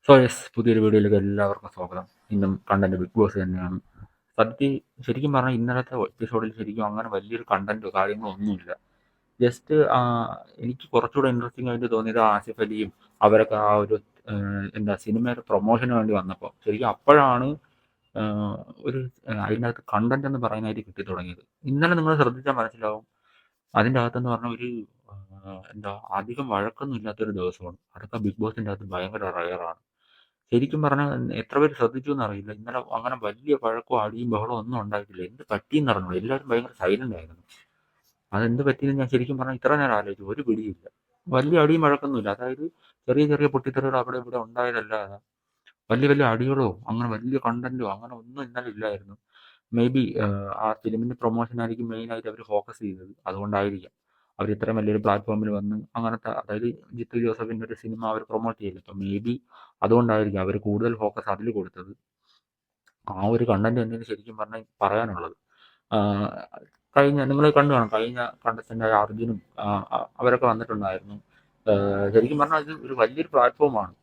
So yes, പുതിയൊരു വീഡിയോയിലേക്ക് എല്ലാവർക്കും സ്വാഗതം. ഇന്നും കണ്ടന്റ് ബിഗ് ബോസ് തന്നെയാണ്. ശരിക്കും പറഞ്ഞാൽ ഇന്നലത്തെ എപ്പിസോഡിൽ ശരിക്കും അങ്ങനെ വലിയൊരു കണ്ടന്റോ കാര്യങ്ങളോ ഒന്നുമില്ല. ജസ്റ്റ് എനിക്ക് കുറച്ചുകൂടെ ഇൻട്രസ്റ്റിംഗ് ആയിട്ട് തോന്നിയത് ആസിഫ് അലിയും അവരൊക്കെ ആ ഒരു എന്താ സിനിമയുടെ പ്രൊമോഷന് വേണ്ടി വന്നപ്പോൾ ശരിക്കും അപ്പോഴാണ് ഒരു അതിനകത്ത് കണ്ടന്റ് എന്ന് പറയാനായിട്ട് കിട്ടി തുടങ്ങിയത്. ഇന്നലെ നിങ്ങൾ ശ്രദ്ധിച്ചാൽ മനസ്സിലാവും, അതിൻ്റെ അകത്തെന്ന് പറഞ്ഞാൽ ഒരു എന്താ അധികം വഴക്കൊന്നും ഇല്ലാത്തൊരു ദിവസമാണ്. അതൊക്കെ ബിഗ് ബോസിൻ്റെ അകത്ത് ഭയങ്കര റയറാണ്. ശരിക്കും പറഞ്ഞാൽ എത്ര പേര് ശ്രദ്ധിച്ചു എന്നറിയില്ല. ഇന്നലെ അങ്ങനെ വലിയ വഴക്കോ അടിയും ബഹളവും ഒന്നും ഉണ്ടായിട്ടില്ല. എന്ത് പറ്റിയെന്ന് അറിഞ്ഞൂടാ. എല്ലാവരും ഭയങ്കര സൈലന്റ് ആയിരുന്നു. അതെന്ത് പറ്റിയെന്ന് ഞാൻ ശരിക്കും പറഞ്ഞാൽ ഇത്ര നേരം ആലോചിച്ചു. ഒരു പിടിയില്ല. വലിയ അടിയും വഴക്കൊന്നുമില്ല. അതായത് ചെറിയ ചെറിയ പൊട്ടിത്തെറികൾ അവിടെ ഇവിടെ ഉണ്ടായതല്ലാതെ വലിയ വലിയ അടികളോ അങ്ങനെ വലിയ കണ്ടന്റോ അങ്ങനെ ഒന്നും ഇന്നലെ ഇല്ലായിരുന്നു. മേ ബി ആ ഫിലിമിന്റെ പ്രൊമോഷൻ ആയിരിക്കും മെയിനായിട്ട് അവർ ഫോക്കസ് ചെയ്തത്. അതുകൊണ്ടായിരിക്കാം അവർ ഇത്രയും വലിയൊരു പ്ലാറ്റ്ഫോമിൽ വന്ന് അങ്ങനത്തെ, അതായത് ജിത്തു ജോസഫിന്റെ ഒരു സിനിമ അവർ പ്രൊമോട്ട് ചെയ്യില്ല. അപ്പം മേ ബി അതുകൊണ്ടായിരിക്കും അവർ കൂടുതൽ ഫോക്കസ് അതിൽ കൊടുത്തത്. ആ ഒരു കണ്ടന്റ് തന്നെയാണ് ശരിക്കും പറഞ്ഞാൽ പറയാനുള്ളത്. കഴിഞ്ഞ നിങ്ങൾ കണ്ടു കാണും, കഴിഞ്ഞ കണ്ടസ്റ്റൻ്റായ അർജുനും അവരൊക്കെ വന്നിട്ടുണ്ടായിരുന്നു. ശരിക്കും പറഞ്ഞാൽ ഇത് ഒരു വലിയൊരു പ്ലാറ്റ്ഫോമാണ്.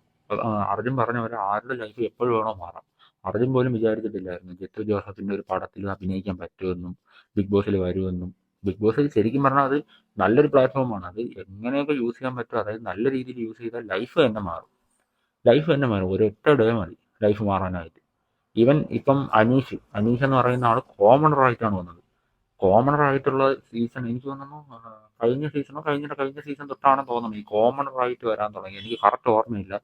അർജുൻ പറഞ്ഞ പോലെ ആരുടെ ലൈഫ് എപ്പോഴും വേണോ മാറാം. അർജുൻ പോലും വിചാരിച്ചിട്ടില്ലായിരുന്നു ജിത്തു ജോസഫിന്റെ ഒരു പടത്തിൽ അഭിനയിക്കാൻ പറ്റുമെന്നും ബിഗ് ബോസിൽ വരുമെന്നും. ബിഗ് ബോസ് ശരിക്കും പറഞ്ഞാൽ അത് നല്ലൊരു പ്ലാറ്റ്ഫോമാണ്. അത് എങ്ങനെയൊക്കെ യൂസ് ചെയ്യാൻ പറ്റുമോ, അതായത് നല്ല രീതിയിൽ യൂസ് ചെയ്താൽ ലൈഫ് തന്നെ മാറും. ലൈഫ് തന്നെ മാറും. ഒരൊറ്റ ഡേ മതി ലൈഫ് മാറാനായിട്ട്. ഈവൻ ഇപ്പം അനീഷ് എന്ന് പറയുന്ന ആൾ കോമണറായിട്ടാണ് വന്നത്. കോമണറായിട്ടുള്ള സീസൺ എനിക്ക് തോന്നുന്നു കഴിഞ്ഞ സീസണോ കഴിഞ്ഞ സീസൺ തൊട്ടാണെന്ന് തോന്നുന്നു ഈ കോമണറായിട്ട് വരാൻ തുടങ്ങി. എനിക്ക് കറക്റ്റ് ഓർമ്മയില്ല.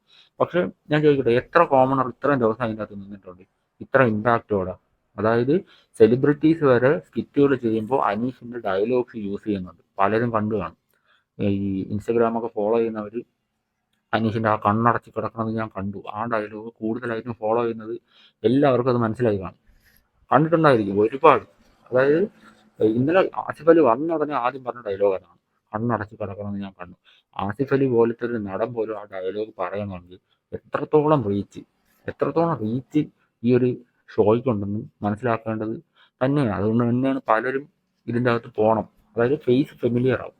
പക്ഷെ ഞാൻ ചോദിക്കട്ടെ, എത്ര കോമണർ ഇത്രയും ദിവസം അതിൻ്റെ അകത്ത് നിന്നിട്ടുണ്ട് ഇത്ര ഇമ്പാക്റ്റോടെ? അതായത് സെലിബ്രിറ്റീസ് വരെ സ്കിറ്റുകൾ ചെയ്യുമ്പോൾ അനീഷിന്റെ ഡയലോഗ്സ് യൂസ് ചെയ്യുന്നുണ്ട്. പലരും കണ്ടു കാണും. ഈ ഇൻസ്റ്റഗ്രാമൊക്കെ ഫോളോ ചെയ്യുന്നവർ അനീഷിന്റെ ആ കണ്ണടച്ച് കിടക്കുന്നത് ഞാൻ കണ്ടു. ആ ഡയലോഗ് കൂടുതലായിട്ടും ഫോളോ ചെയ്യുന്നത് എല്ലാവർക്കും അത് മനസ്സിലായി കാണും, കണ്ടിട്ടുണ്ടായിരിക്കും ഒരുപാട്. അതായത് ഇന്നലെ ആസിഫ് അലി വന്ന ഉടനെ ആദ്യം പറഞ്ഞ ഡയലോഗ് അതാണ്, കണ്ണടച്ച് കിടക്കണമെന്ന് ഞാൻ കണ്ടു. ആസിഫ് അലി പോലത്തെ ഒരു നടൻ പോലും ആ ഡയലോഗ് പറയണമെങ്കിൽ എത്രത്തോളം റീച്ച് ഈ ഒരു ഷോയ്ക്കുണ്ടെന്ന് മനസ്സിലാക്കേണ്ടത് തന്നെയാണ്. അതുകൊണ്ട് തന്നെയാണ് പലരും ഇതിൻ്റെ അകത്ത് പോകണം. അതായത് ഫേസ് ഫെമിലിയർ ആവും.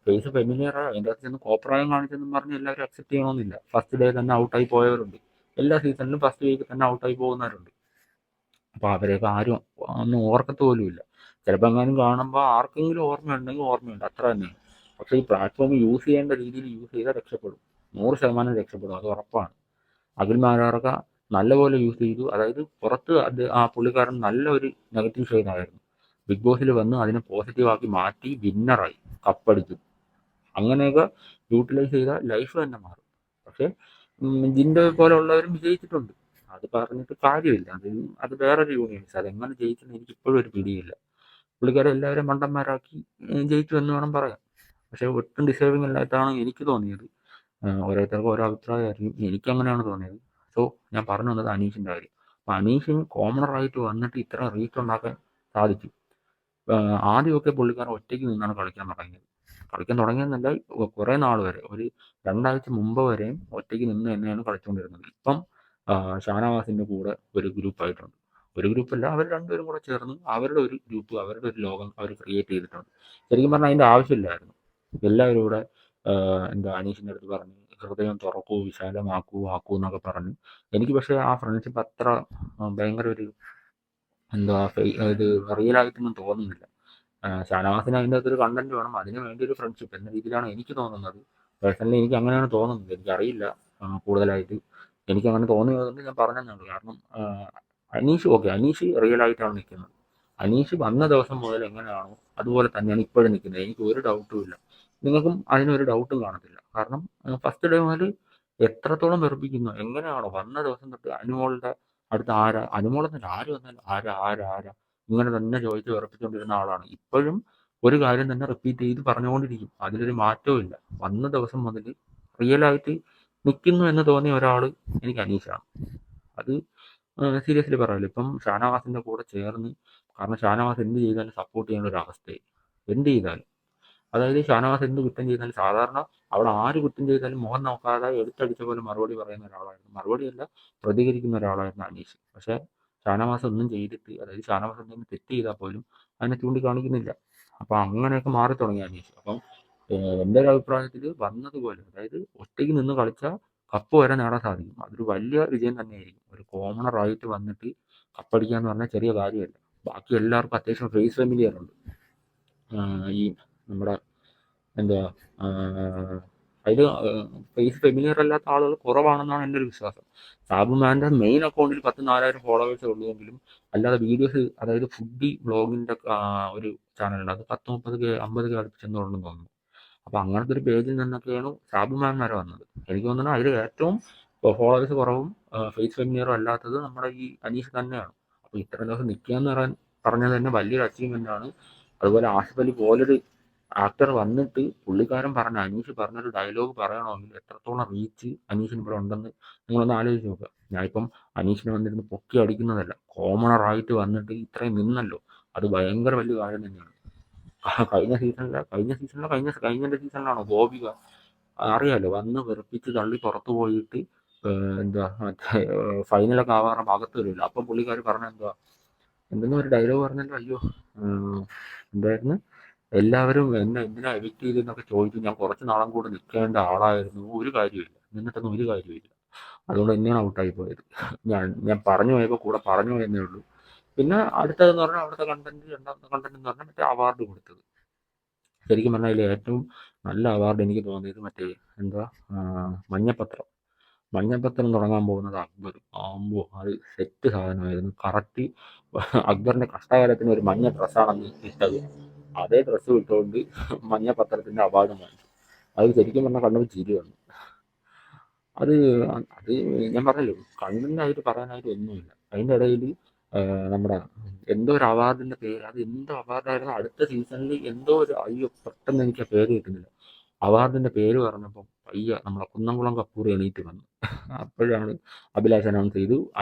അതിൻ്റെ അകത്ത് ചെന്ന് കോപ്രായം കാണിച്ചെന്നും പറഞ്ഞ് എല്ലാവരും അക്സെപ്റ്റ് ചെയ്യണമെന്നില്ല. ഫസ്റ്റ് ഡേ തന്നെ ഔട്ടായി പോയവരുണ്ട്. എല്ലാ സീസണിലും ഫസ്റ്റ് വീക്ക് തന്നെ ഔട്ടായി പോകുന്നവരുണ്ട്. അപ്പോൾ അവരെയൊക്കെ ആരും ഒന്നും ഓർക്കത്ത് പോലുമില്ല. ചിലപ്പോൾ എങ്ങാനും കാണുമ്പോൾ ആർക്കെങ്കിലും ഓർമ്മയുണ്ടെങ്കിൽ ഓർമ്മയുണ്ട്, അത്ര തന്നെ. പക്ഷേ ഈ പ്ലാറ്റ്ഫോം യൂസ് ചെയ്യേണ്ട രീതിയിൽ യൂസ് ചെയ്താൽ രക്ഷപ്പെടും. 100% രക്ഷപ്പെടും, അത് ഉറപ്പാണ്. അഖിൽ മാരാറൊക്കെ നല്ലപോലെ യൂസ് ചെയ്തു. അതായത് പുറത്ത് അത് ആ പുള്ളിക്കാരൻ നല്ല ഒരു നെഗറ്റീവ് ഷെയ്ഡായിരുന്നു. ബിഗ് ബോസിൽ വന്ന് അതിനെ പോസിറ്റീവാക്കി മാറ്റി വിന്നറായി, കപ്പടിച്ചു. അങ്ങനെയൊക്കെ യൂട്ടിലൈസ് ചെയ്താൽ ലൈഫ് തന്നെ മാറും. പക്ഷേ ജിൻഡോ പോലെയുള്ളവരും വിജയിച്ചിട്ടുണ്ട്. അത് പറഞ്ഞിട്ട് കാര്യമില്ല. അത് വേറൊരു യൂണിവേഴ്സ്. അതെങ്ങനെ ജയിച്ചെന്ന് എനിക്ക് ഇപ്പോഴും ഒരു പിടിയില്ല. പുള്ളിക്കാരെ എല്ലാവരും മണ്ടന്മാരാക്കി ജയിച്ചു എന്ന് വേണം പറയാൻ. പക്ഷേ ഒട്ടും ഡിസേർവിങ് അല്ലായിട്ടാണ് എനിക്ക് തോന്നിയത്. ഓരോരുത്തർക്കും ഓരോ അഭിപ്രായമായിരിക്കും. എനിക്കങ്ങനെയാണ് തോന്നിയത്. സോ ഞാൻ പറഞ്ഞു വന്നത് അനീഷിൻ്റെ കാര്യം. അപ്പോൾ അനീഷിന് കോമണറായിട്ട് വന്നിട്ട് ഇത്ര റീച്ച് ഉണ്ടാക്കാൻ സാധിച്ചു. ആദ്യമൊക്കെ പുള്ളിക്കാരൻ ഒറ്റയ്ക്ക് നിന്നാണ് കളിക്കാൻ തുടങ്ങിയെന്നല്ല, കുറേ നാൾ വരെ, ഒരു 2 ആഴ്ച മുമ്പ് വരെയും ഒറ്റയ്ക്ക് നിന്ന് തന്നെയാണ് കളിച്ചുകൊണ്ടിരുന്നത്. ഇപ്പം ഷാനവാസിൻ്റെ കൂടെ ഒരു ഗ്രൂപ്പായിട്ടുണ്ട്. ഒരു ഗ്രൂപ്പല്ല, അവർ രണ്ടുപേരും കൂടെ ചേർന്ന് അവരുടെ ഒരു ഗ്രൂപ്പ്, അവരുടെ ഒരു ലോകം അവർ ക്രിയേറ്റ് ചെയ്തിട്ടുണ്ട്. ശരിക്കും പറഞ്ഞാൽ അതിൻ്റെ ആവശ്യമില്ലായിരുന്നു. എല്ലാവരും കൂടെ എന്താ അനീഷിൻ്റെ അടുത്ത് പറഞ്ഞ് ഹൃദയം തുറക്കൂ, വിശാലമാക്കൂ എന്നൊക്കെ പറഞ്ഞു. എനിക്ക് പക്ഷേ ആ ഫ്രണ്ട്ഷിപ്പ് അത്ര ഭയങ്കര ഒരു എന്താ ഇത് റിയലായിട്ടൊന്നും തോന്നുന്നില്ല. ഷാനവാസിന് അതിൻ്റെ അകത്തൊരു കണ്ടന്റ് വേണം, അതിന് വേണ്ടി ഒരു ഫ്രണ്ട്ഷിപ്പ് എന്ന രീതിയിലാണ് എനിക്ക് തോന്നുന്നത്. പേഴ്സണലി എനിക്ക് അങ്ങനെയാണ് തോന്നുന്നത്. എനിക്കറിയില്ല കൂടുതലായിട്ട്. എനിക്കങ്ങനെ തോന്നിയതുകൊണ്ട് ഞാൻ പറഞ്ഞതേ ഉള്ളൂ. കാരണം അനീഷ് റിയൽ ആയിട്ടാണ് നിൽക്കുന്നത്. അനീഷ് വന്ന ദിവസം മുതൽ എങ്ങനെയാണോ അതുപോലെ തന്നെയാണ് ഇപ്പോഴും നിൽക്കുന്നത്. എനിക്ക് ഒരു ഡൗട്ടും ഇല്ല. നിങ്ങൾക്കും അതിനൊരു ഡൗട്ടും കാണത്തില്ല. കാരണം ഫസ്റ്റ് ഡേ മുതൽ എത്രത്തോളം വെറുപ്പിക്കുന്നു. എങ്ങനെയാണോ വന്ന ദിവസം തൊട്ട് അനുമോളുടെ അടുത്ത് അനുമോളെന്നല്ല, ആര് വന്നാലും ആരാ ഇങ്ങനെ തന്നെ ചോദിച്ച് വിറപ്പിച്ചുകൊണ്ടിരുന്ന ആളാണ്. ഇപ്പോഴും ഒരു കാര്യം തന്നെ റിപ്പീറ്റ് ചെയ്ത് പറഞ്ഞുകൊണ്ടിരിക്കും. അതിലൊരു മാറ്റവും ഇല്ല. വന്ന ദിവസം മുതൽ റിയലായിട്ട് നിൽക്കുന്നു എന്ന് തോന്നിയ ഒരാൾ എനിക്ക് അനീഷാണ്. അത് സീരിയസ്ലി പറയാമല്ലോ. ഇപ്പം ഷാനവാസിൻ്റെ കൂടെ ചേർന്ന്, കാരണം ഷാനവാസ് എന്ത് ചെയ്താലും സപ്പോർട്ട് ചെയ്യേണ്ട ഒരു അവസ്ഥയായി. എന്ത് ചെയ്താലും, അതായത് ഷാനവാസ് എന്ത് കുറ്റം ചെയ്താലും, സാധാരണ അവിടെ ആര് കുറ്റം ചെയ്താലും മുഖം നോക്കാതെ എടുത്തടിച്ച പോലെ മറുപടി പറയുന്ന ഒരാളായിരുന്നു, മറുപടിയല്ല പ്രതികരിക്കുന്ന ഒരാളായിരുന്നു അനീഷ്. പക്ഷേ ഷാനവാസ് ഒന്നും ചെയ്തിട്ട്, അതായത് ഷാനവാസ് എന്തെങ്കിലും തെറ്റ് ചെയ്താൽ പോലും അതിനെ ചൂണ്ടിക്കാണിക്കുന്നില്ല. അപ്പം അങ്ങനെയൊക്കെ മാറി തുടങ്ങി അനീഷ്. അപ്പം എൻ്റെ ഒരു അഭിപ്രായത്തിൽ വന്നതുപോലെ, അതായത് ഒറ്റയ്ക്ക് നിന്ന് കളിച്ച കപ്പ് വരെ നേടാൻ സാധിക്കും. അതൊരു വലിയ വിജയം തന്നെയായിരിക്കും. ഒരു കോമണറായിട്ട് വന്നിട്ട് കപ്പടിക്കുക എന്ന് പറഞ്ഞാൽ ചെറിയ കാര്യമല്ല. ബാക്കി എല്ലാവർക്കും അത്യാവശ്യം ഫേസ് ഫെമിലിയർ ഉണ്ട്. ഈ നമ്മുടെ എന്തുവാ അതിൽ ഫേസ് ഫെമിലിയർ അല്ലാത്ത ആളുകൾ കുറവാണെന്നാണ് എൻ്റെ ഒരു വിശ്വാസം. സാബുമാൻ്റെ മെയിൻ അക്കൗണ്ടിൽ 10,000-4,000 ഫോളോവേഴ്സേ ഉള്ളൂവെങ്കിലും അല്ലാതെ വീഡിയോസ്, അതായത് ഫുഡി വ്ളോഗിൻ്റെ ഒരു ചാനലുണ്ട്. അത് 10-30K 50K അടുപ്പിച്ചെന്നുണ്ടെന്ന് തോന്നുന്നു. അപ്പോൾ അങ്ങനത്തെ ഒരു പേജിൽ നിന്നൊക്കെയാണ് സാബുമാൻ വരെ വന്നത്. എനിക്ക് തോന്നുന്നത് അതിൽ ഏറ്റവും ഫോളോവേഴ്സ് കുറവും ഫേസ് ഫെമിലിയറും അല്ലാത്തത് നമ്മുടെ ഈ അനീഷ് തന്നെയാണ്. അപ്പോൾ ഇത്രയും ദിവസം നിൽക്കുക എന്ന് പറഞ്ഞത് തന്നെ വലിയൊരു അച്ചീവ്മെൻ്റ് ആണ്. അതുപോലെ ആസിഫ് അലി പോലൊരു ആക്ടർ വന്നിട്ട് പുള്ളിക്കാരൻ അനീഷ് പറഞ്ഞൊരു ഡയലോഗ് പറയണമെങ്കിൽ എത്രത്തോളം റീച്ച് അനീഷിന് ഇവിടെ ഉണ്ടെന്ന് നിങ്ങളൊന്ന് ആലോചിച്ച് നോക്കുക. ഞാനിപ്പം അനീഷിനെ വന്നിരുന്ന് പൊക്കി അടിക്കുന്നതല്ല, കോമണറായിട്ട് വന്നിട്ട് ഇത്രയും നിന്നല്ലോ, അത് ഭയങ്കര വലിയ കാര്യം തന്നെയാണ്. കഴിഞ്ഞ സീസണിലാണോ ഗോപിക, അറിയാലോ, വന്ന് വെറുപ്പിച്ച് തള്ളി പുറത്തു പോയിട്ട് എന്താ മറ്റേ ഫൈനലൊക്കെ ആവാറ ഭാഗത്ത് വരില്ല. അപ്പം പുള്ളിക്കാർ എന്തെങ്കിലും ഒരു ഡയലോഗ് പറഞ്ഞല്ലോ, അയ്യോ എന്തായിരുന്നു, എല്ലാവരും എന്നെ എന്തിനാ എവിക്റ്റ് ചെയ്തെന്നൊക്കെ ചോദിച്ചു. ഞാൻ കുറച്ച് നാളും കൂടെ നിൽക്കേണ്ട ആളായിരുന്നു, ഒരു കാര്യമില്ല, നിന്നിട്ടൊന്നും ഒരു കാര്യമില്ല, അതുകൊണ്ട് തന്നെയാണ് ഔട്ടായി പോയത്. ഞാൻ പറഞ്ഞു പോയപ്പോൾ കൂടെ പറഞ്ഞു പോയെന്നേ ഉള്ളൂ. പിന്നെ അടുത്തതെന്ന് പറഞ്ഞാൽ അവിടുത്തെ രണ്ടാമത്തെ കണ്ടന്റ് എന്ന് പറഞ്ഞാൽ മറ്റേ അവാർഡ് കൊടുത്തത്. ശരിക്കും പറഞ്ഞാൽ അതിൽ ഏറ്റവും നല്ല അവാർഡ് എനിക്ക് തോന്നിയത് മറ്റേ മഞ്ഞപ്പത്രം തുടങ്ങാൻ പോകുന്നത് അക്ബർ. ആകുമ്പോൾ അത് സെറ്റ് സാധനമായിരുന്നു. കറക്റ്റ് അക്ബറിൻ്റെ കഷ്ടകാലത്തിന് ഒരു മഞ്ഞ ഡ്രസ്സാണ് ഇട്ടത്. അതേ ഡ്രസ്സ് ഇട്ടുകൊണ്ട് മഞ്ഞപ്പത്രത്തിൻ്റെ അവാർഡ് വാങ്ങിച്ചു. അത് ശരിക്കും പറഞ്ഞാൽ കണ്ടപ്പോൾ ചിരി വന്നു. അത് ഞാൻ പറഞ്ഞല്ലോ, കണ്ടന്റായിട്ട് പറയാനായിട്ട് ഒന്നുമില്ല. അതിൻ്റെ ഇടയിൽ നമ്മുടെ എന്തോ ഒരു അവാർഡിൻ്റെ പേര്, അത് എന്തോ അവാർഡായിരുന്നു. അടുത്ത സീസണിൽ എന്തോ ഒരു, അയ്യോ പെട്ടെന്ന് എനിക്ക് ആ പേര് കിട്ടുന്നില്ല. അവാർഡിൻ്റെ പേര് പറഞ്ഞപ്പോൾ പയ്യ നമ്മളെ കുന്നംകുളം കപ്പൂർ എണീറ്റ് വന്നു. അപ്പോഴാണ് അഭിലാഷ് അനൗൺസ് ചെയ്തു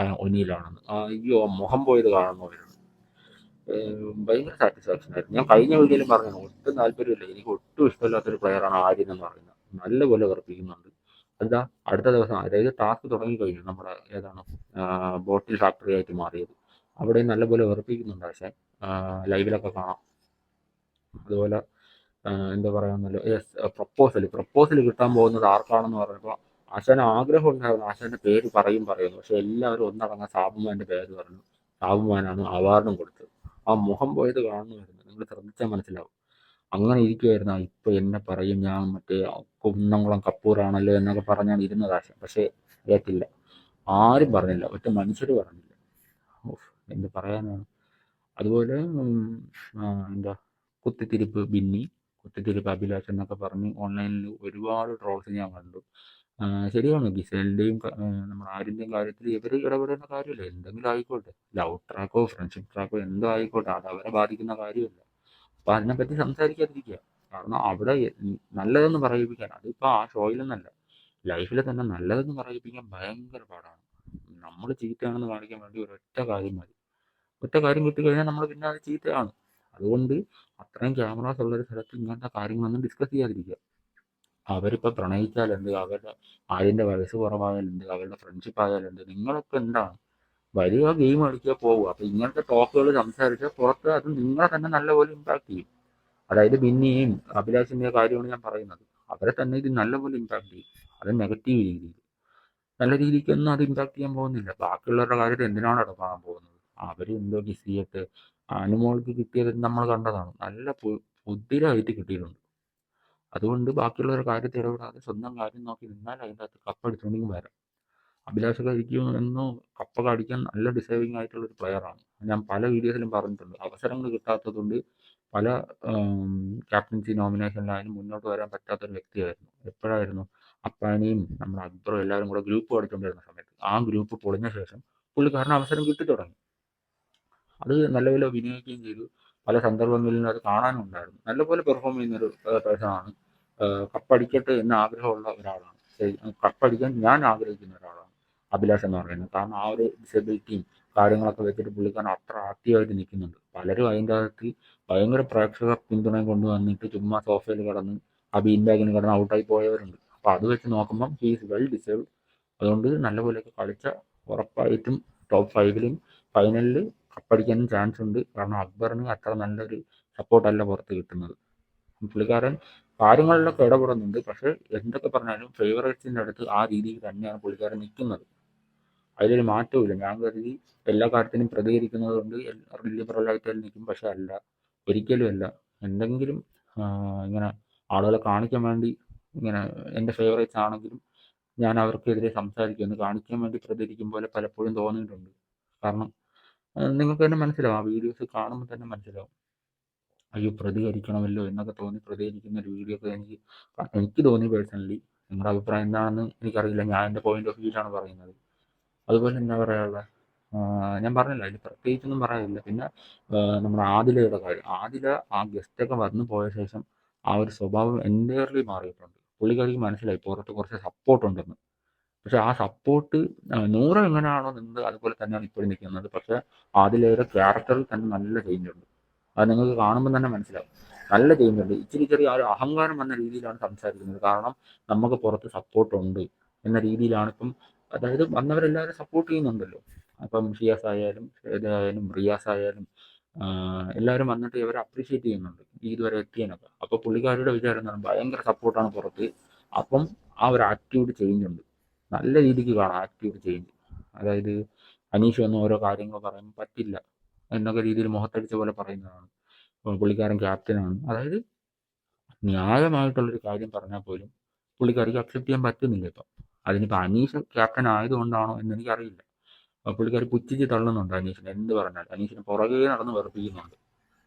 ഒനിയിലാണെന്ന്. അയ്യോ മുഖം പോയത് കാണുന്നവരാണ്. ഭയങ്കര സാറ്റിസ്ഫാക്ഷൻ ആയിരുന്നു. ഞാൻ കഴിഞ്ഞ വീഡിയോയിലും പറഞ്ഞു, ഒട്ടും താല്പര്യമില്ല, എനിക്ക് ഒട്ടും ഇഷ്ടമില്ലാത്തൊരു പ്ലെയറാണ് ആര്യൻ എന്ന് പറയുന്നത്. നല്ലപോലെ ഉറപ്പിക്കുന്നുണ്ട്. എന്താ അടുത്ത ദിവസം, അതായത് ടാസ്ക് തുടങ്ങി കഴിഞ്ഞു, നമ്മുടെ ഏതാണ് ബോട്ടിൽ ഫാക്ടറി ആയിട്ട് മാറിയത്, അവിടെ നല്ലപോലെ ഉറപ്പിക്കുന്നുണ്ട്. പക്ഷേ ലൈവിലൊക്കെ കാണാം. അതുപോലെ എന്താ പറയാന്നല്ലോ, പ്രപ്പോസൽ കിട്ടാൻ പോകുന്നത് ആർക്കാണെന്ന് പറഞ്ഞപ്പോൾ ആശാന് ആഗ്രഹം ഉണ്ടായിരുന്നു, ആശാന്റെ പേര് പറയുന്നു. പക്ഷെ എല്ലാവരും ഒന്നടങ്ങാൻ സാബുമാന്റെ പേര് പറഞ്ഞു. സാബുമാനാണ് അവാർഡും കൊടുത്തത്. ആ മുഖം പോയത് കാണുമായിരുന്നു, നിങ്ങൾ ശ്രദ്ധിച്ചാൽ മനസ്സിലാവും. അങ്ങനെ ഇരിക്കുമായിരുന്നു. ഇപ്പൊ എന്നെ പറയും, ഞാൻ മറ്റേ കുന്നംകുളം കപ്പൂറാണല്ലോ എന്നൊക്കെ പറഞ്ഞാണ് ഇരുന്നത് ആശാൻ. പക്ഷെ ഏറ്റില്ല, ആരും പറഞ്ഞില്ല, ഒറ്റ മനുഷ്യർ പറഞ്ഞില്ല. എന്ത് പറയാനാണ്. അതുപോലെ എന്താ കുത്തിത്തിരിപ്പ് ബിന്നി, കുത്തിത്തിരിപ്പ് അഭിലാഷ് എന്നൊക്കെ പറഞ്ഞ് ഓൺലൈനിൽ ഒരുപാട് ട്രോൾസ് ഞാൻ കണ്ടു. ശരിയാണ്, ഗിസേലിൻ്റെയും നമ്മുടെ ആര്യൻ്റെയും കാര്യത്തിൽ ഇവർ ഇടപെടേണ്ട കാര്യമില്ല. എന്തെങ്കിലും ആയിക്കോട്ടെ, ലവ് ട്രാക്കോ ഫ്രണ്ട്ഷിപ്പ് ട്രാക്കോ എന്തോ ആയിക്കോട്ടെ, അത് അവരെ ബാധിക്കുന്ന കാര്യമില്ല. അപ്പം അതിനെപ്പറ്റി സംസാരിക്കാതിരിക്കുക. കാരണം അവിടെ നല്ലതെന്ന് പറയിപ്പിക്കാൻ, അതിപ്പോൾ ആ ഷോയിലൊന്നല്ല, ലൈഫിൽ തന്നെ നല്ലതെന്ന് പറയിപ്പിക്കാൻ ഭയങ്കര പാടാണ്. നമ്മൾ ചീത്തയാണെന്ന് കാണിക്കാൻ വേണ്ടി ഒറ്റ കാര്യം കിട്ടിക്കഴിഞ്ഞാൽ നമ്മൾ പിന്നെ അത് ചീത്തയാണ്. അതുകൊണ്ട് അത്രയും ക്യാമറാസ് ഉള്ളൊരു സ്ഥലത്ത് ഇങ്ങനത്തെ കാര്യങ്ങളൊന്നും ഡിസ്കസ് ചെയ്യാതിരിക്കുക. അവരിപ്പോൾ പ്രണയിച്ചാലെന്ത്, അവരുടെ ആര്യൻ്റെ വയസ്സ് കുറവായാലെന്ത്, അവരുടെ ഫ്രണ്ട്ഷിപ്പ് ആയാലെന്ത്, നിങ്ങളൊക്കെ എന്താണ്, വരിക, ഗെയിം കളിക്കുക, പോവുക. അപ്പോൾ ഇങ്ങനത്തെ ടോക്കുകൾ സംസാരിച്ചാൽ പുറത്ത് അത് നിങ്ങളെ തന്നെ നല്ലപോലെ ഇമ്പാക്ട് ചെയ്യും. അതായത് ബിന്നിയെയും അഭിലാഷിൻ്റെയും കാര്യമാണ് ഞാൻ പറയുന്നത്. അവരെ തന്നെ ഇത് നല്ലപോലെ ഇമ്പാക്ട് ചെയ്യും. അത് നെഗറ്റീവ് രീതിയിൽ. നല്ല രീതിക്കൊന്നും അത് ഇമ്പാക്ട് ചെയ്യാൻ പോകുന്നില്ല. ബാക്കിയുള്ളവരുടെ കാര്യത്തിൽ എന്തിനാണ് ഇടപെടാൻ പോകുന്നത്? അവർ എന്തോ കിസ് ചെയ്യട്ടെ. അനുമോൾക്ക് കിട്ടിയത് നമ്മൾ കണ്ടതാണ്, നല്ല പുതിരായിട്ട് കിട്ടിയിട്ടുണ്ട്. അതുകൊണ്ട് ബാക്കിയുള്ളവരുടെ കാര്യത്തിൽ ഇടപെടാതെ സ്വന്തം കാര്യം നോക്കി നിന്നാൽ അതിൻ്റെ അകത്ത് കപ്പെടുത്തുണ്ടെങ്കിൽ വരാം. അഭിലാഷൊക്കെ എന്നും കപ്പൊക്കെ അടിക്കാൻ നല്ല ഡിസേർവിങ് ആയിട്ടുള്ള ഒരു പ്ലെയറാണ്. ഞാൻ പല വീഡിയോസിലും പറഞ്ഞിട്ടുണ്ട്. അവസരങ്ങൾ കിട്ടാത്തതുകൊണ്ട് പല ക്യാപ്റ്റൻസി നോമിനേഷനിലായാലും മുന്നോട്ട് വരാൻ പറ്റാത്തൊരു വ്യക്തിയായിരുന്നു. എപ്പോഴായിരുന്നു അപ്പാനിയും നമ്മുടെ അക്ബറും എല്ലാവരും കൂടെ ഗ്രൂപ്പ് കളിച്ചുകൊണ്ടിരുന്ന സമയത്ത്. ആ ഗ്രൂപ്പ് പൊളിഞ്ഞ ശേഷം പുള്ളിക്കാരന് അവസരം കിട്ടി തുടങ്ങി. അത് നല്ലപോലെ വിനിയോഗിക്കുകയും ചെയ്തു. പല സന്ദർഭങ്ങളിലും അത് കാണാനും ഉണ്ടായിരുന്നു. നല്ലപോലെ പെർഫോം ചെയ്യുന്നൊരു പേഴ്സണാണ്. കപ്പടിക്കട്ടെ എന്ന് ആഗ്രഹമുള്ള ഒരാളാണ്. കപ്പടിക്കാൻ ഞാൻ ആഗ്രഹിക്കുന്ന ഒരാളാണ് അഭിലാഷ് എന്ന് പറയുന്നത്. കാരണം ആ ഒരു ഡിസബിലിറ്റിയും കാര്യങ്ങളൊക്കെ വെച്ചിട്ട് പുള്ളിക്കാരൻ അത്ര ആക്റ്റീവായിട്ട് നിൽക്കുന്നുണ്ട്. പലരും അതിൻ്റെ അകത്ത് ഭയങ്കര പ്രേക്ഷക പിന്തുണയും കൊണ്ടുവന്നിട്ട് ചുമ്മാ സോഫയിൽ കിടന്ന് ആ ബീൻ ബാഗിന് കിടന്ന് ഔട്ടായി പോയവരുണ്ട്. അപ്പോൾ അത് വെച്ച് നോക്കുമ്പം ഹീ ഈസ് വെൽ ഡിസേർവ്ഡ്. അതുകൊണ്ട് നല്ലപോലെയൊക്കെ കളിച്ച ഉറപ്പായിട്ടും ടോപ്പ് 5 ഫൈനലിൽ കപ്പടിക്കാനും ചാൻസ് ഉണ്ട്. കാരണം അക്ബറിന് അത്ര നല്ലൊരു സപ്പോർട്ടല്ല പുറത്ത് കിട്ടുന്നത്. പുള്ളിക്കാരൻ കാര്യങ്ങളിലൊക്കെ ഇടപെടുന്നുണ്ട്. പക്ഷേ എന്തൊക്കെ പറഞ്ഞാലും ഫേവറേറ്റ്സിൻ്റെ അടുത്ത് ആ രീതിയിൽ തന്നെയാണ് പുള്ളിക്കാരൻ നിൽക്കുന്നത്. അതിലൊരു മാറ്റവുമില്ല. ഞാൻ കരുതി എല്ലാ കാര്യത്തിനും പ്രതികരിക്കുന്നത് കൊണ്ട് ലിബറലായിട്ട് നിൽക്കും. പക്ഷെ അല്ല, ഒരിക്കലും അല്ല. എന്തെങ്കിലും ഇങ്ങനെ ആളുകളെ കാണിക്കാൻ വേണ്ടി ഇങ്ങനെ എൻ്റെ ഫേവറേറ്റ്സ് ആണെങ്കിലും ഞാൻ അവർക്കെതിരെ സംസാരിക്കുമെന്ന് കാണിക്കാൻ വേണ്ടി പ്രതികരിക്കും പോലെ പലപ്പോഴും തോന്നിയിട്ടുണ്ട്. കാരണം നിങ്ങൾക്ക് തന്നെ മനസ്സിലാവും, ആ വീഡിയോസ് കാണുമ്പോൾ തന്നെ മനസ്സിലാവും, അയ്യോ പ്രതികരിക്കണമല്ലോ എന്നൊക്കെ തോന്നി പ്രതികരിക്കുന്ന ഒരു വീഡിയോ ഒക്കെ എനിക്ക് തോന്നി പേഴ്സണലി. നിങ്ങളുടെ അഭിപ്രായം എന്താണെന്ന് എനിക്കറിയില്ല. ഞാൻ എൻ്റെ പോയിന്റ് ഓഫ് വ്യൂയിലാണ് പറയുന്നത്. അതുപോലെ എന്താ പറയാനുള്ളത്, ഞാൻ പറഞ്ഞില്ല, അതിൽ പ്രത്യേകിച്ചൊന്നും പറയാനില്ല. പിന്നെ നമ്മുടെ ആദിലയുടെ കാര്യം. ആദില ആ ഗസ്റ്റൊക്കെ വന്നു പോയ ശേഷം ആ ഒരു സ്വഭാവം എൻ്റയർലി മാറിയിട്ടുണ്ട്. പുള്ളിക്കാരിക്ക് മനസ്സിലായി പുറത്ത് കുറച്ച് സപ്പോർട്ട് ഉണ്ടെന്ന്. പക്ഷെ ആ സപ്പോർട്ട് നൂറ എങ്ങനെയാണോ നിന്നത് അതുപോലെ തന്നെയാണ് ഇപ്പോഴും നിൽക്കുന്നത്. പക്ഷെ ആദിലയുടെ ക്യാരക്ടറിൽ തന്നെ നല്ല ചേഞ്ച് ഉണ്ട്. അത് നിങ്ങൾക്ക് കാണുമ്പോൾ തന്നെ മനസ്സിലാവും, നല്ല ചേഞ്ച് ഉണ്ട്. ഇച്ചിരി ചെറിയ ആ ഒരു അഹങ്കാരം വന്ന രീതിയിലാണ് സംസാരിക്കുന്നത്. കാരണം നമുക്ക് പുറത്ത് സപ്പോർട്ടുണ്ട് എന്ന രീതിയിലാണ് ഇപ്പം. അതായത് വന്നവരെല്ലാവരും സപ്പോർട്ട് ചെയ്യുന്നുണ്ടല്ലോ. അപ്പം ഷിയാസ് ആയാലും ഷേദായാലും റിയാസ് ആയാലും എല്ലാവരും വന്നിട്ട് ഇവരെ അപ്രീഷിയേറ്റ് ചെയ്യുന്നുണ്ട് ഇതുവരെ എത്തിയതിനൊക്കെ. അപ്പോൾ പുള്ളിക്കാരുടെ വിചാരം എന്താണ്, ഭയങ്കര സപ്പോർട്ടാണ് പുറത്ത്. അപ്പം ആ ഒരു ആറ്റിറ്റ്യൂഡ് ചേഞ്ച് ഉണ്ട്, നല്ല രീതിക്ക് കാണാം ആറ്റിറ്റ്യൂഡ് ചേഞ്ച്. അതായത് അനീഷ് വന്ന് ഓരോ കാര്യങ്ങൾ പറയുമ്പോൾ പറ്റില്ല എന്നൊക്കെ രീതിയിൽ മുഖത്തടിച്ച പോലെ പറയുന്നതാണ്. പുള്ളിക്കാരൻ ക്യാപ്റ്റനാണ്, അതായത് ന്യായമായിട്ടുള്ളൊരു കാര്യം പറഞ്ഞാൽ പോലും പുള്ളിക്കാരിക്ക് അക്സെപ്റ്റ് ചെയ്യാൻ പറ്റുന്നില്ല ഇപ്പം. അതിനിപ്പോൾ അനീഷ് ക്യാപ്റ്റൻ ആയതുകൊണ്ടാണോ എന്ന് എനിക്കറിയില്ല. പുള്ളിക്കാരി പുച്ഛിച്ച് തള്ളുന്നുണ്ട് അനീഷിനെ. എന്ത് പറഞ്ഞാൽ അനീഷിനെ പുറകെ നടന്ന് വെറുപ്പിക്കുന്നുണ്ട്.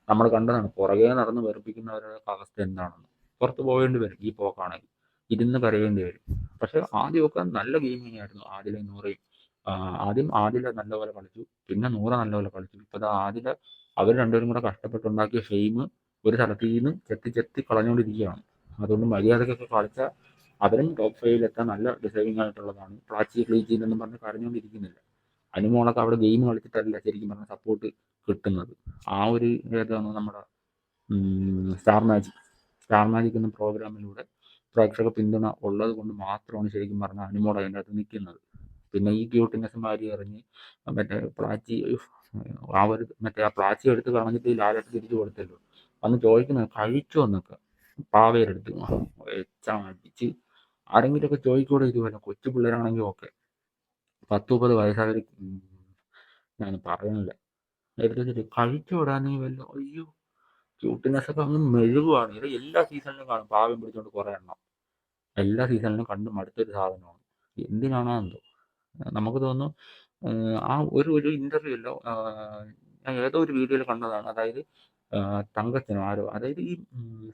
നമ്മൾ കണ്ടതാണ് പുറകെ നടന്ന് വെറുപ്പിക്കുന്നവരുടെ അവസ്ഥ എന്താണെന്ന്. പുറത്ത് പോകേണ്ടി വരും ഈ പോക്കാണെങ്കിൽ, ഇരുന്ന് കരയേണ്ടി വരും. പക്ഷെ ആദ്യമൊക്കെ നല്ല ഗെയിമിംഗ് ആയിരുന്നു ആദിലയും നൂറയും. ആദ്യം ആദില നല്ലപോലെ കളിച്ചു, പിന്നെ നൂറ നല്ലപോലെ കളിച്ചു. ഇപ്പോൾ ആദില അവർ രണ്ടുപേരും കൂടെ കഷ്ടപ്പെട്ടുണ്ടാക്കിയ ഫെയിം ഒരു സ്ഥലത്ത് നിന്ന് ചെത്തി ചെത്തി കളഞ്ഞുകൊണ്ടിരിക്കുകയാണ്. അതുകൊണ്ട് മര്യാദക്കൊക്കെ കളിച്ചാൽ അവരും ടോപ്പ് 5 എത്താൻ നല്ല ഡിസൈവിങ് ആയിട്ടുള്ളതാണ്. പ്ലാച്ചി ക്ലീച്ചി എന്നൊന്നും പറഞ്ഞ് കരഞ്ഞുകൊണ്ടിരിക്കുന്നില്ല. അനുമോളൊക്കെ അവിടെ ഗെയിം കളിച്ചിട്ടല്ല ശരിക്കും പറഞ്ഞാൽ സപ്പോർട്ട് കിട്ടുന്നത്. ആ ഒരു ഏതാണ് നമ്മുടെ സ്റ്റാർ മാജിക് എന്ന പ്രോഗ്രാമിലൂടെ പ്രേക്ഷക പിന്തുണ ഉള്ളത് കൊണ്ട് മാത്രമാണ് ശരിക്കും പറഞ്ഞാൽ അനുമോൾ അതിൻ്റെ അകത്ത് നിൽക്കുന്നത്. പിന്നെ ഈ ക്യൂട്ട്നെസ് മാരി എറിഞ്ഞ് മറ്റേ പ്ലാച്ചി ആ ഒരു മറ്റേ ആ പ്ലാച്ചി എടുത്ത് കളഞ്ഞിട്ട് ലാലട്ട് തിരിച്ചു കൊടുത്തല്ലോ. അന്ന് ചോദിക്കുന്നത് കഴിച്ചോ എന്നൊക്കെ പാവേരെടുത്ത് വെച്ചാൽ അടിച്ച്. ആരെങ്കിലുമൊക്കെ ചോദിക്കൂടെ ഇതുപോലെ, കൊച്ചു പിള്ളേരാണെങ്കിൽ ഓക്കെ. 10-30 വയസ്സായവർ ഞാൻ പറയുന്നില്ല എടുത്തിട്ട് കഴിച്ചു വിടാൻ വല്ല. അയ്യോ, ക്യൂട്ട്നെസ് ഒക്കെ അങ്ങ് മെഴുകുവാണ്. ഇത് എല്ലാ സീസണിലും കാണും പാവം പിടിച്ചോണ്ട് കുറേ എണ്ണം. എല്ലാ സീസണിലും കണ്ട് മടുത്തൊരു സാധനമാണ്. എന്തിനാണോ എന്തോ. നമുക്ക് തോന്നുന്നു ആ ഒരു ഇന്റർവ്യൂ അല്ലോ, ഞാൻ ഏതോ ഒരു വീഡിയോയിൽ കണ്ടതാണ്. അതായത് തങ്കച്ചനോ ആരോ, അതായത് ഈ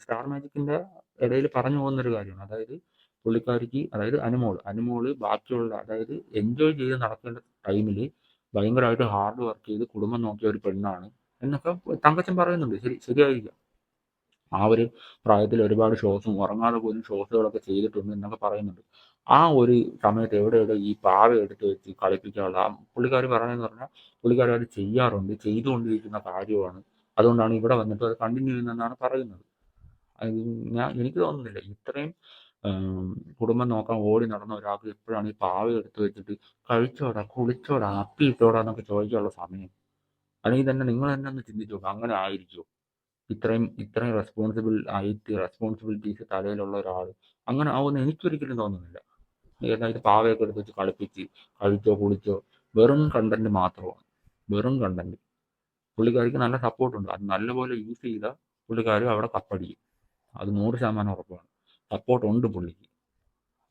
സ്റ്റാർ മാജിക്കിന്റെ ഇടയിൽ പറഞ്ഞു പോകുന്നൊരു കാര്യമാണ്. അതായത് പുള്ളിക്കാരിക്ക്, അതായത് അനുമോള് ബാക്കിയുള്ള, അതായത് എൻജോയ് ചെയ്ത് നടക്കേണ്ട ടൈമിൽ ഭയങ്കരമായിട്ട് ഹാർഡ് വർക്ക് ചെയ്ത് കുടുംബം നോക്കിയ ഒരു പെണ്ണാണ് എന്നൊക്കെ തങ്കച്ചൻ പറയുന്നുണ്ട്. ശരിയായിരിക്കാം. ആ ഒരു പ്രായത്തിൽ ഒരുപാട് ഷോസും ഉറങ്ങാതെ പോലും ഷോസുകളൊക്കെ ചെയ്തിട്ടുണ്ട് എന്നൊക്കെ പറയുന്നുണ്ട്. ആ ഒരു സമയത്ത് എവിടെ ഈ പാവ എടുത്ത് വെച്ച് കളിപ്പിക്കാനുള്ള പുള്ളിക്കാർ പറയുന്നതെന്ന് പറഞ്ഞാൽ പുള്ളിക്കാർ അത് ചെയ്യാറുണ്ട്, ചെയ്തുകൊണ്ടിരിക്കുന്ന കാര്യമാണ്. അതുകൊണ്ടാണ് ഇവിടെ വന്നിട്ട് അത് കണ്ടിന്യൂ ചെയ്യുന്നതെന്നാണ് പറയുന്നത്. അത് എനിക്ക് തോന്നുന്നില്ല ഇത്രയും കുടുംബം നോക്കാൻ ഓടി നടന്ന ഒരാൾക്ക് എപ്പോഴാണ് ഈ പാവ എടുത്ത് വെച്ചിട്ട് കഴിച്ചോടാ, കുളിച്ചോടാ, അപ്പിയിട്ടോടാ എന്നൊക്കെ ചോദിക്കാനുള്ള സമയം. അല്ലെങ്കിൽ തന്നെ നിങ്ങൾ തന്നെ ഒന്ന് ചിന്തിച്ചു നോക്കുക, അങ്ങനെ ആയിരിക്കുമോ? ഇത്രയും റെസ്പോൺസിബിലിറ്റീസ് തലയിലുള്ള ഒരാൾ അങ്ങനെ ആവുമെന്ന് എനിക്കൊരിക്കലും തോന്നുന്നില്ല. ഏതായത് പാവയൊക്കെ എടുത്ത് വെച്ച് കളിപ്പിച്ച് കഴിച്ചോ കുളിച്ചോ, വെറും കണ്ടന്റ് മാത്രമാണ്. വെറും കണ്ടന്റ്. പുള്ളിക്കാരിക്ക് നല്ല സപ്പോർട്ടുണ്ട്. അത് നല്ലപോലെ യൂസ് ചെയ്താൽ പുള്ളിക്കാർ അവിടെ കപ്പടിക്കും. അത് 100% ഉറപ്പാണ്. സപ്പോർട്ടുണ്ട് പുള്ളിക്ക്.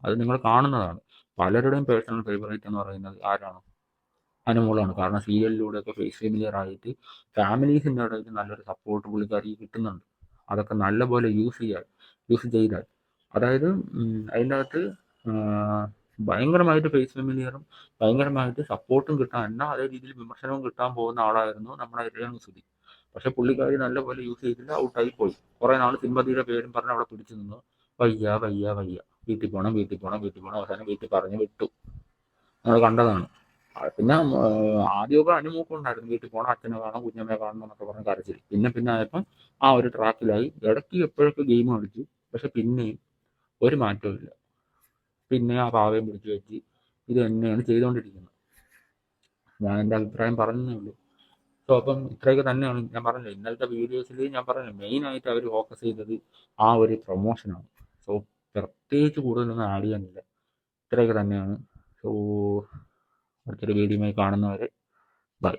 അത് നിങ്ങൾ കാണുന്നതാണ്. പലരുടെയും പേഴ്സണൽ ഫേവറേറ്റ് എന്ന് പറയുന്നത് ആരാണ്? അനുമോളാണ്. കാരണം സീരിയലിലൂടെയൊക്കെ ഫേസ് ഫെമിലിയർ ആയിട്ട് ഫാമിലീസിൻ്റെ ഇടയിൽ നല്ലൊരു സപ്പോർട്ട് പുള്ളിക്കാരിക്ക് കിട്ടുന്നുണ്ട്. അതൊക്കെ നല്ലപോലെ യൂസ് ചെയ്താൽ, അതായത് അതിൻ്റെ അകത്ത് ഭയങ്കരമായിട്ട് ഫേസ് ഫെമിലിയറും ഭയങ്കരമായിട്ട് സപ്പോർട്ടും കിട്ടാൻ, എന്നാൽ അതേ രീതിയിൽ വിമർശനവും കിട്ടാൻ പോകുന്ന ആളായിരുന്നു നമ്മുടെ രേണുസുതി. പക്ഷെ പുള്ളിക്കാരി നല്ലപോലെ യൂസ് ചെയ്തില്ല, ഔട്ടായി പോയി. കുറേ നാൾ സിമ്പതിയുടെ പേരും പറഞ്ഞ് അവിടെ പിടിച്ചു നിന്നു. വയ്യ വയ്യ വയ്യ, വീട്ടിൽ പോകണം വീട്ടിൽ പോകണം വീട്ടിൽ പോകണം, അവസാനം വീട്ടിൽ പറഞ്ഞ് വിട്ടു. നമ്മൾ കണ്ടതാണ്. പിന്നെ ആദ്യമൊക്കെ അനുമോക്കുണ്ടായിരുന്നു, വീട്ടിൽ പോകണം, അച്ഛനെ കാണണം, കുഞ്ഞമ്മയെ കാണണം എന്നൊക്കെ പറഞ്ഞ് കരച്ചിൽ. പിന്നെ ആയപ്പം ആ ഒരു ട്രാക്കിലായി. ഇടയ്ക്ക് എപ്പോഴൊക്കെ ഗെയിം കളിച്ചു, പക്ഷെ പിന്നെയും ഒരു മാറ്റവും ഇല്ല. പിന്നെ ആ പാവയും പിടിച്ചു വെച്ച് ഇത് തന്നെയാണ് ചെയ്തുകൊണ്ടിരിക്കുന്നത്. ഞാൻ എൻ്റെ അഭിപ്രായം പറഞ്ഞതേ ഉള്ളൂ. സോ അപ്പം ഇത്രയൊക്കെ തന്നെയാണ് ഞാൻ പറഞ്ഞത്. ഇന്നലത്തെ വീഡിയോസിൽ ഞാൻ പറഞ്ഞു മെയിനായിട്ട് അവർ ഫോക്കസ് ചെയ്തത് ആ ഒരു പ്രൊമോഷനാണ്. സോ പ്രത്യേകിച്ച് കൂടുതലൊന്നും ആഡ് ചെയ്യാനില്ല. ഇത്രയൊക്കെ തന്നെയാണ്. സോ അടുത്തൊരു വീഡിയോയുമായി കാണുന്നവരെ ബൈ.